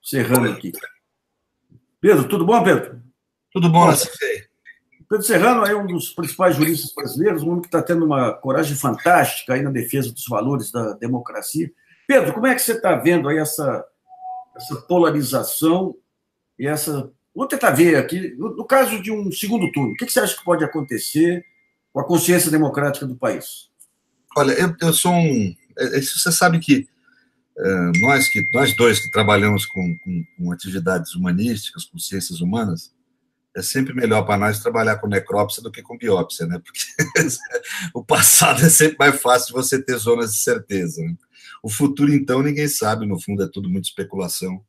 Serrano aqui. Pedro, tudo bom, Pedro? Tudo bom, Nassif? Pedro Serrano é um dos principais juristas brasileiros, um homem que está tendo uma coragem fantástica aí na defesa dos valores da democracia. Pedro, como é que você está vendo aí essa polarização e essa... Vou tentar ver aqui, no caso de um segundo turno, o que você acha que pode acontecer com a consciência democrática do país? Olha, eu sou um... Você sabe que nós dois que trabalhamos com atividades humanísticas, com ciências humanas, é sempre melhor para nós trabalhar com necrópsia do que com biópsia, né? Porque o passado é sempre mais fácil de você ter zonas de certeza, né? O futuro, então, ninguém sabe, no fundo é tudo muito especulação,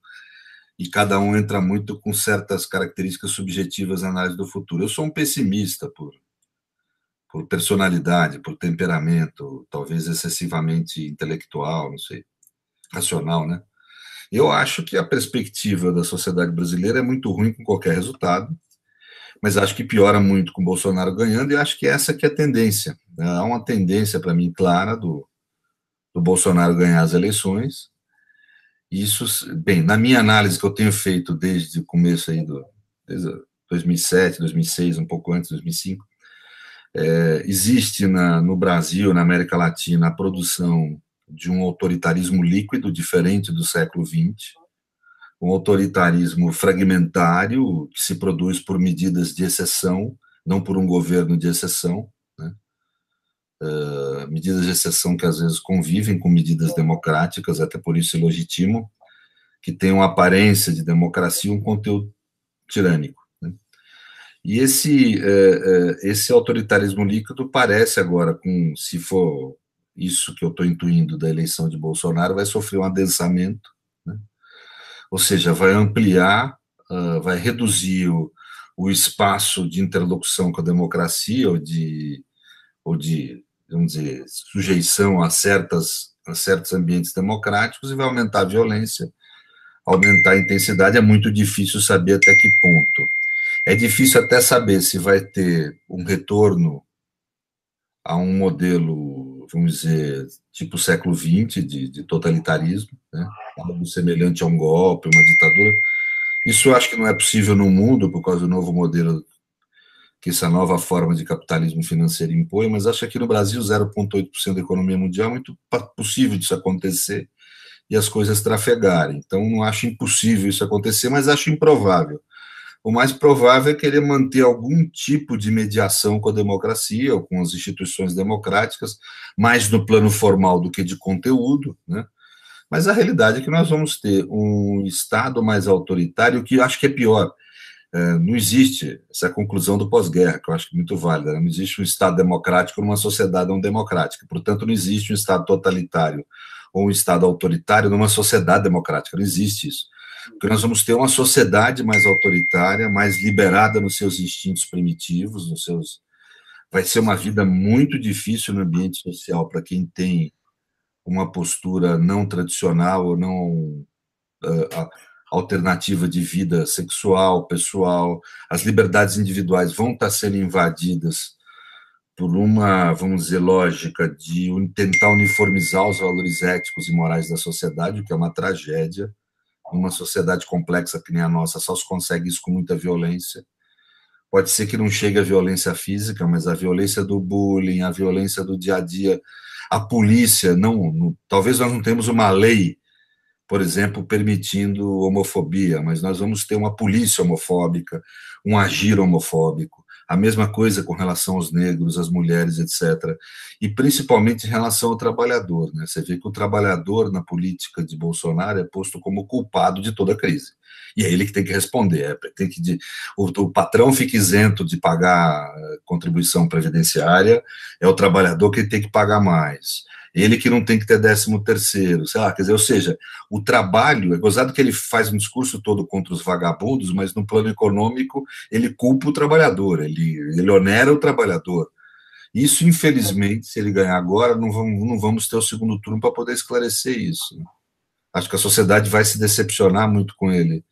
e cada um entra muito com certas características subjetivas na análise do futuro. Eu sou um pessimista por personalidade, por temperamento, talvez excessivamente intelectual, não sei, racional, né? Eu acho que a perspectiva da sociedade brasileira é muito ruim com qualquer resultado, mas acho que piora muito com o Bolsonaro ganhando, e acho que essa que é a tendência. Há uma tendência, para mim, clara do Bolsonaro ganhar as eleições. Isso, bem, na minha análise que eu tenho feito desde o começo aí desde 2007, 2006, um pouco antes, 2005, existe no Brasil, na América Latina, a produção de um autoritarismo líquido, diferente do século XX, um autoritarismo fragmentário, que se produz por medidas de exceção, não por um governo de exceção, né? Medidas de exceção que às vezes convivem com medidas democráticas, até por isso se legitimam, que tem uma aparência de democracia, um conteúdo tirânico, né? E esse autoritarismo líquido parece agora, se for isso que eu estou intuindo da eleição de Bolsonaro, vai sofrer um adensamento, né? Ou seja, vai ampliar, vai reduzir o espaço de interlocução com a democracia ou de, vamos dizer, sujeição a certos ambientes democráticos, e vai aumentar a violência, aumentar a intensidade. É muito difícil saber até que ponto. É difícil até saber se vai ter um retorno a um modelo, vamos dizer, tipo século XX, de totalitarismo, né? Algo semelhante a um golpe, uma ditadura. Isso eu acho que não é possível no mundo, por causa do novo modelo que essa nova forma de capitalismo financeiro impõe, mas acho que aqui no Brasil 0,8% da economia mundial é muito possível disso acontecer e as coisas trafegarem. Então, não acho impossível isso acontecer, mas acho improvável. O mais provável é querer manter algum tipo de mediação com a democracia ou com as instituições democráticas, mais no plano formal do que de conteúdo, né? Mas a realidade é que nós vamos ter um Estado mais autoritário, que eu acho que é pior. Não existe essa conclusão do pós-guerra, que eu acho muito válida, né? Não existe um Estado democrático numa sociedade não democrática. Portanto, não existe um Estado totalitário ou um Estado autoritário numa sociedade democrática. Não existe isso. Porque nós vamos ter uma sociedade mais autoritária, mais liberada nos seus instintos primitivos, vai ser uma vida muito difícil no ambiente social para quem tem uma postura não tradicional ou não alternativa de vida sexual, pessoal. As liberdades individuais vão estar sendo invadidas por uma, vamos dizer, lógica de tentar uniformizar os valores éticos e morais da sociedade, o que é uma tragédia. Numa sociedade complexa que nem a nossa, só se consegue isso com muita violência. Pode ser que não chegue a violência física, mas a violência do bullying, a violência do dia a dia, a polícia, talvez nós não temos uma lei, por exemplo, permitindo homofobia, mas nós vamos ter uma polícia homofóbica, um agir homofóbico, a mesma coisa com relação aos negros, às mulheres, etc. E principalmente em relação ao trabalhador, né? Você vê que o trabalhador na política de Bolsonaro é posto como culpado de toda a crise. E é ele que tem que responder. O patrão fica isento de pagar contribuição previdenciária, é o trabalhador que tem que pagar mais. Ele que não tem que ter 13º, sei lá, quer dizer, ou seja, o trabalho, é gozado que ele faz um discurso todo contra os vagabundos, mas no plano econômico ele culpa o trabalhador, ele onera o trabalhador. Isso, infelizmente, se ele ganhar agora, não vamos ter o segundo turno para poder esclarecer isso. Acho que a sociedade vai se decepcionar muito com ele.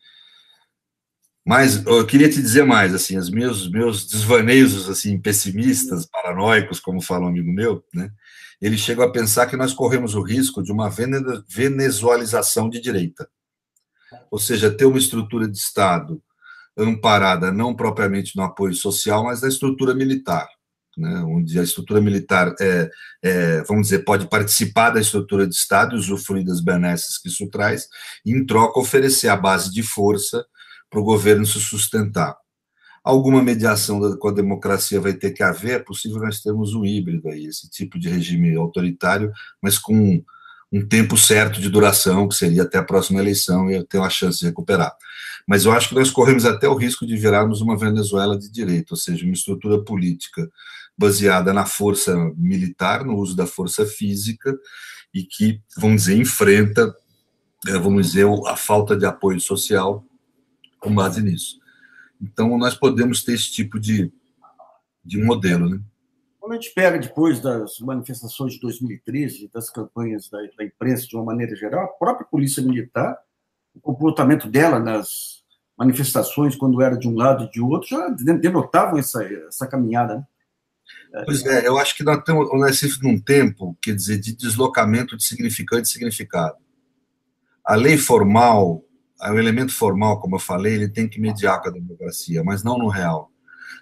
Mas eu queria te dizer mais, assim, os meus desvaneios assim, pessimistas, paranoicos, como fala um amigo meu, né? Eles chegam a pensar que nós corremos o risco de uma venezualização de direita. ou seja, ter uma estrutura de Estado amparada não propriamente no apoio social, mas na estrutura militar, né, onde a estrutura militar vamos dizer, pode participar da estrutura de Estado e usufruir das benesses que isso traz, e, em troca, oferecer a base de força para o governo se sustentar. Alguma mediação com a democracia vai ter que haver, é possível nós termos um híbrido aí, esse tipo de regime autoritário, mas com um tempo certo de duração, que seria até a próxima eleição, e eu tenho a chance de recuperar. Mas eu acho que nós corremos até o risco de virarmos uma Venezuela de direito, ou seja, uma estrutura política baseada na força militar, no uso da força física, e que, vamos dizer, enfrenta, vamos dizer, a falta de apoio social com base nisso. Então, nós podemos ter esse tipo de modelo, né? Quando a gente pega depois das manifestações de 2013, das campanhas da imprensa de uma maneira geral, a própria polícia militar, o comportamento dela nas manifestações, quando era de um lado e de outro, já denotavam essa caminhada, né? Pois é, eu acho que nós estamos num tempo, quer dizer, de deslocamento de significante e significado. A lei formal, o elemento formal, como eu falei, ele tem que mediar com a democracia, mas não no real.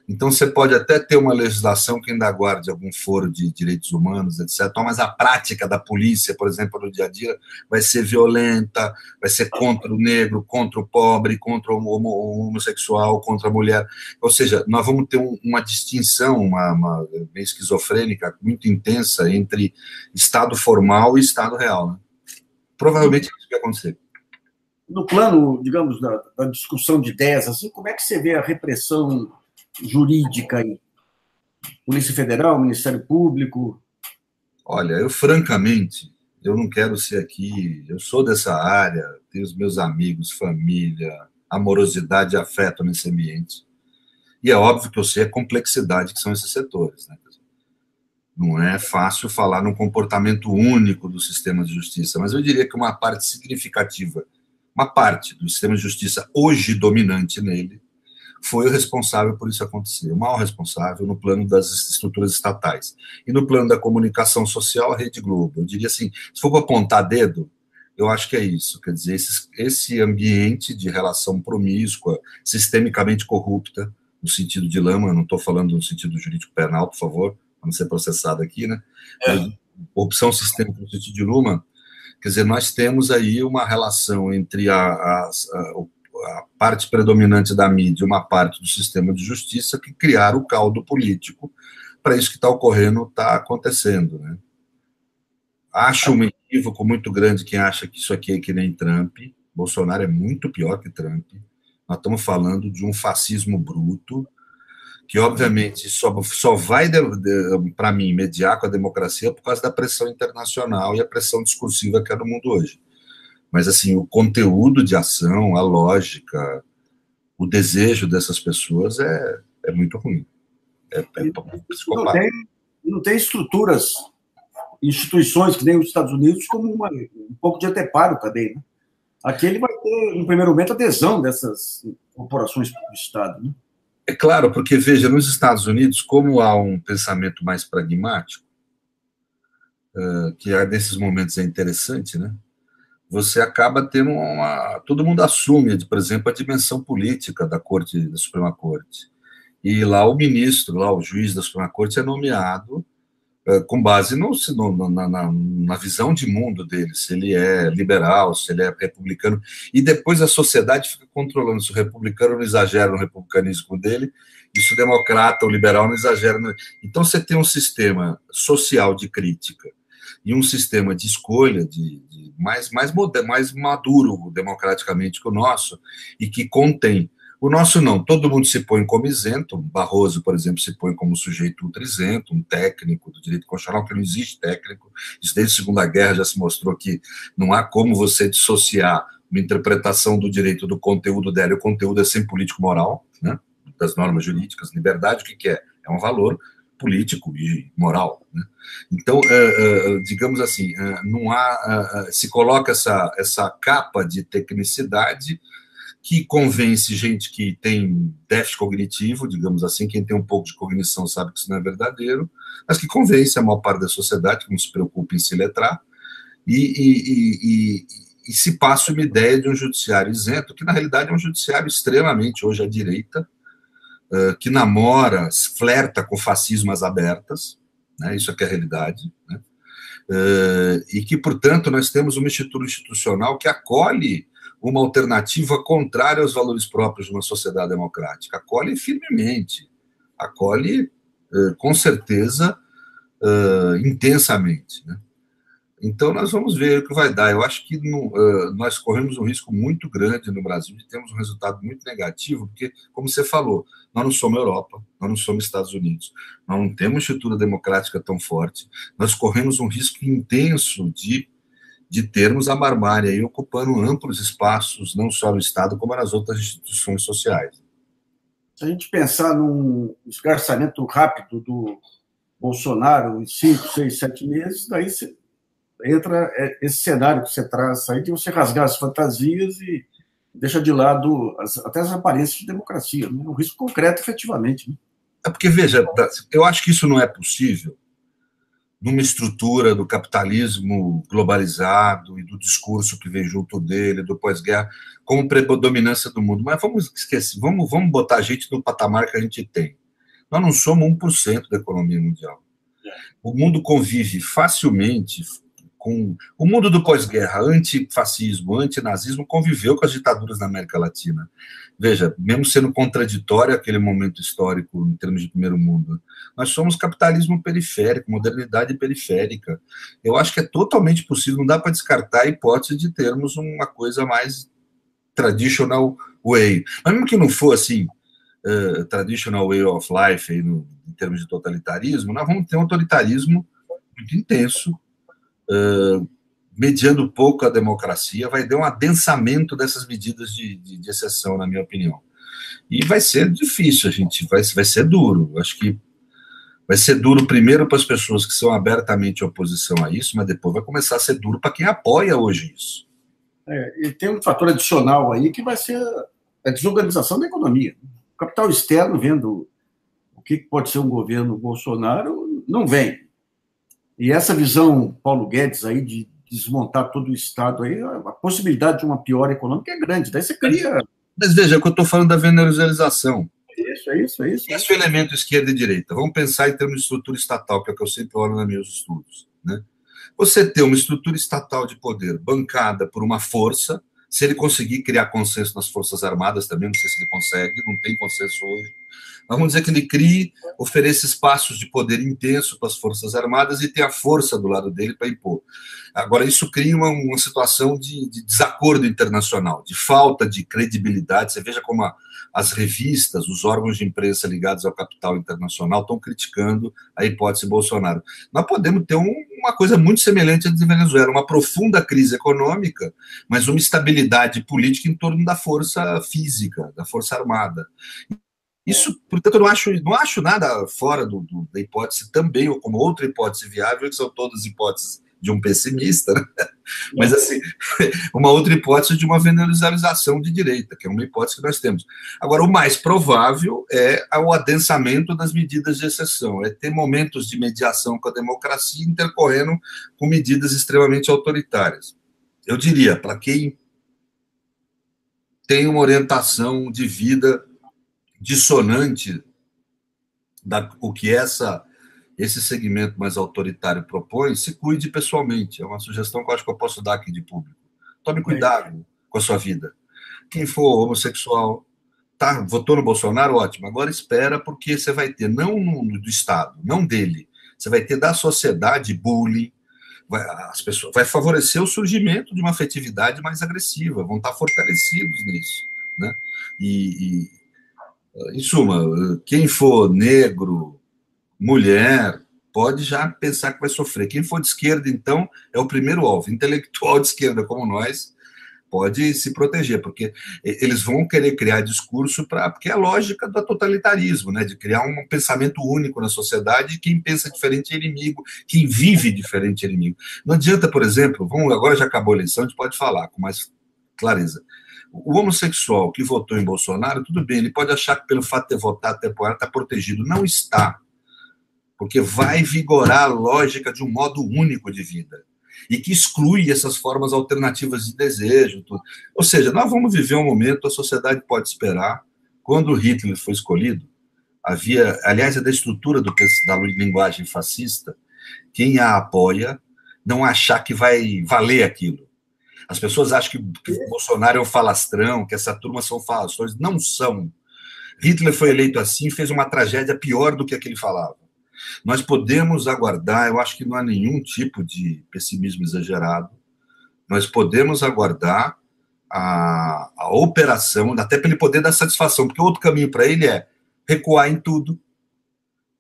Então, você pode até ter uma legislação que ainda guarde algum foro de direitos humanos, etc., mas a prática da polícia, por exemplo, no dia a dia, vai ser violenta, vai ser contra o negro, contra o pobre, contra o homossexual, contra a mulher. Ou seja, nós vamos ter uma distinção, uma bem esquizofrênica, muito intensa entre Estado formal e Estado real, né? Provavelmente é isso que vai acontecer. No plano, digamos, da discussão de ideias, assim, como é que você vê a repressão jurídica aí? Polícia Federal, Ministério Público? Olha, eu francamente, eu não quero ser aqui, eu sou dessa área, tenho os meus amigos, família, amorosidade e afeto nesse ambiente. E é óbvio que eu sei a complexidade que são esses setores, né? Não é fácil falar num comportamento único do sistema de justiça, mas eu diria que uma parte significativa, uma parte do sistema de justiça hoje dominante nele, foi o responsável por isso acontecer, o maior responsável no plano das estruturas estatais. E no plano da comunicação social, a Rede Globo. Eu diria assim, se for para apontar dedo, eu acho que é isso, quer dizer, esse ambiente de relação promíscua, sistemicamente corrupta, no sentido de lama, não estou falando no sentido jurídico penal, por favor, para não ser processado aqui, né? Mas corrupção sistêmica no sentido de Luma, quer dizer, nós temos aí uma relação entre a parte predominante da mídia e uma parte do sistema de justiça que criaram o caldo político para isso que está ocorrendo, está acontecendo, né? Acho um equívoco muito grande quem acha que isso aqui é que nem Trump. Bolsonaro é muito pior que Trump. Nós estamos falando de um fascismo bruto, que obviamente só vai, para mim, mediar com a democracia por causa da pressão internacional e a pressão discursiva que é no mundo hoje. Mas, assim, o conteúdo de ação, a lógica, o desejo dessas pessoas é muito ruim. É psicopata. Não tem estruturas, instituições que nem os Estados Unidos, como um pouco de anteparo também, né? Aqui ele vai ter, no primeiro momento, adesão dessas corporações do Estado, né? É claro, porque, veja, nos Estados Unidos, como há um pensamento mais pragmático, que nesses momentos é interessante, né? Você acaba tendo todo mundo assume, por exemplo, a dimensão política da Suprema Corte. E lá o ministro, lá o juiz da Suprema Corte é nomeado com base na visão de mundo dele, se ele é liberal, se ele é republicano, e depois a sociedade fica controlando se o republicano não exagera no republicanismo dele, e se o democrata ou liberal não exagera. Então você tem um sistema social de crítica e um sistema de escolha mais maduro democraticamente que o nosso, e que contém. O nosso não, todo mundo se põe como isento. Barroso, por exemplo, se põe como sujeito ultra-isento, um técnico do direito constitucional, que não existe técnico. Isso desde a Segunda Guerra já se mostrou que não há como você dissociar uma interpretação do direito do conteúdo dela, e o conteúdo é sempre político-moral, né, das normas jurídicas. Liberdade, o que é? É um valor político e moral, né? Então, digamos assim, não há, se coloca essa capa de tecnicidade que convence gente que tem déficit cognitivo, digamos assim, quem tem um pouco de cognição sabe que isso não é verdadeiro, mas que convence a maior parte da sociedade que não se preocupa em se letrar, e e se passa uma ideia de um judiciário isento, que na realidade é um judiciário extremamente, hoje, à direita, que namora, flerta com fascismo às abertas, né, isso é que é a realidade, né, e que, portanto, nós temos uma estrutura institucional que acolhe uma alternativa contrária aos valores próprios de uma sociedade democrática, acolhe firmemente, acolhe, com certeza, intensamente, né? Então, nós vamos ver o que vai dar. Eu acho que nós corremos um risco muito grande no Brasil de termos um resultado muito negativo, porque, como você falou, nós não somos Europa, nós não somos Estados Unidos, nós não temos uma estrutura democrática tão forte, nós corremos um risco intenso de termos a barbárie aí ocupando amplos espaços, não só no Estado, como nas outras instituições sociais. Se a gente pensar num esgarçamento rápido do Bolsonaro em 5, 6, 7 meses, daí entra esse cenário que você traz aí de você rasgar as fantasias e deixa de lado até as aparências de democracia, um risco concreto, efetivamente. Né? É porque, veja, eu acho que isso não é possível numa estrutura do capitalismo globalizado e do discurso que vem junto dele, do pós-guerra, como predominância do mundo. Mas vamos esquecer, vamos botar a gente no patamar que a gente tem. Nós não somos 1% da economia mundial. O mundo convive facilmente com... O mundo do pós-guerra, antifascismo, antinazismo, conviveu com as ditaduras na América Latina. Veja, mesmo sendo contraditório aquele momento histórico em termos de primeiro mundo, nós somos capitalismo periférico, modernidade periférica. Eu acho que é totalmente possível, não dá para descartar a hipótese de termos uma coisa mais traditional way. Mas mesmo que não for assim, traditional way of life, aí em termos de totalitarismo, nós vamos ter um autoritarismo muito intenso, mediando pouco a democracia, vai ter um adensamento dessas medidas de exceção, na minha opinião. E vai ser difícil, vai ser duro. Acho que vai ser duro primeiro para as pessoas que são abertamente em oposição a isso, mas depois vai começar a ser duro para quem apoia hoje isso. E tem um fator adicional aí que vai ser a desorganização da economia. O capital externo, vendo o que pode ser um governo Bolsonaro, não vem. E essa visão Paulo Guedes aí de desmontar todo o Estado aí, a possibilidade de uma piora econômica é grande. Daí você cria... Mas veja, é o que eu estou falando da venerização. É isso. Esse é o elemento esquerda e direita. Vamos pensar em termos de estrutura estatal, que é o que eu sempre olho nos meus estudos, né? Você ter uma estrutura estatal de poder bancada por uma força, se ele conseguir criar consenso nas Forças Armadas também, não sei se ele consegue, não tem consenso hoje. Vamos dizer que ele crie, ofereça espaços de poder intenso para as Forças Armadas e tenha a força do lado dele para impor. Agora, isso cria uma situação de desacordo internacional, de falta de credibilidade. Você veja como as revistas, os órgãos de imprensa ligados ao capital internacional estão criticando a hipótese Bolsonaro. Nós podemos ter uma coisa muito semelhante à de Venezuela, uma profunda crise econômica, mas uma estabilidade política em torno da força física, da força armada. Isso, portanto, eu não acho nada fora da hipótese também, ou como outra hipótese viável, que são todas hipóteses de um pessimista, né? Mas, assim, uma outra hipótese de uma venerização de direita, que é uma hipótese que nós temos. Agora, o mais provável é o adensamento das medidas de exceção, é ter momentos de mediação com a democracia intercorrendo com medidas extremamente autoritárias. Eu diria, para quem tem uma orientação de vida dissonante o que esse segmento mais autoritário propõe, se cuide pessoalmente. É uma sugestão que eu acho que eu posso dar aqui de público. Tome cuidado com a sua vida. Quem for homossexual, votou no Bolsonaro, ótimo. Agora espera, porque você vai ter, não do Estado, não dele, você vai ter da sociedade bullying, vai favorecer o surgimento de uma afetividade mais agressiva, vão estar fortalecidos nisso, né? Em suma, quem for negro, mulher, pode já pensar que vai sofrer. Quem for de esquerda, então, é o primeiro alvo. Intelectual de esquerda como nós pode se proteger, porque eles vão querer criar discurso porque é a lógica do totalitarismo, né? De criar um pensamento único na sociedade, quem pensa diferente é inimigo, quem vive diferente é inimigo. Não adianta, por exemplo, agora já acabou a eleição, a gente pode falar com mais clareza. O homossexual que votou em Bolsonaro, tudo bem, ele pode achar que pelo fato de ter votado temporário está protegido. Não está, porque vai vigorar a lógica de um modo único de vida. e que exclui essas formas alternativas de desejo. Tudo. Ou seja, nós vamos viver um momento, a sociedade pode esperar. Quando Hitler foi escolhido, havia, aliás, é da estrutura da linguagem fascista, quem a apoia não achar que vai valer aquilo. As pessoas acham que o Bolsonaro é um falastrão, que essa turma são falações. Não são. Hitler foi eleito assim e fez uma tragédia pior do que a que ele falava. Nós podemos aguardar, eu acho que não há nenhum tipo de pessimismo exagerado, nós podemos aguardar a operação, até para ele poder dar satisfação, porque outro caminho para ele é recuar em tudo.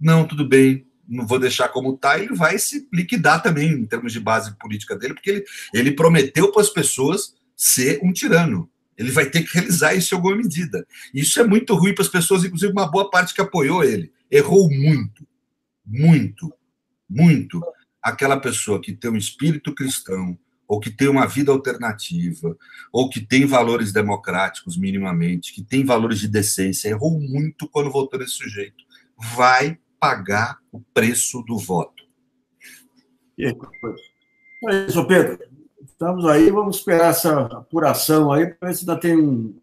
Não, tudo bem, não vou deixar como está, ele vai se liquidar também em termos de base política dele, porque ele prometeu para as pessoas ser um tirano. Ele vai ter que realizar isso em alguma medida. Isso é muito ruim para as pessoas, inclusive uma boa parte que apoiou ele. Errou muito, muito, muito. Aquela pessoa que tem um espírito cristão, ou que tem uma vida alternativa, ou que tem valores democráticos minimamente, que tem valores de decência, errou muito quando votou nesse sujeito. Vai pagar o preço do voto. É isso, Pedro. Estamos aí, vamos esperar essa apuração aí, para ver se ainda tem um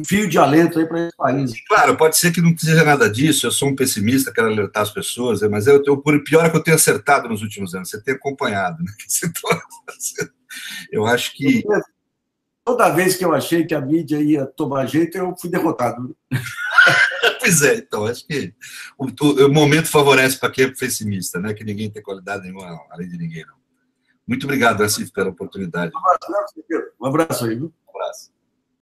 fio de alento aí para esse país. Claro, pode ser que não seja nada disso, eu sou um pessimista, quero alertar as pessoas, mas por pior é que eu tenho acertado nos últimos anos, você tem acompanhado, né? Eu acho que... Toda vez que eu achei que a mídia ia tomar jeito, eu fui derrotado. Pois é, então, acho que o momento favorece para quem é pessimista, né? Que ninguém tem qualidade nenhuma, não, além de ninguém, não. Muito obrigado, Recife, pela oportunidade. Um abraço aí, viu? Um abraço.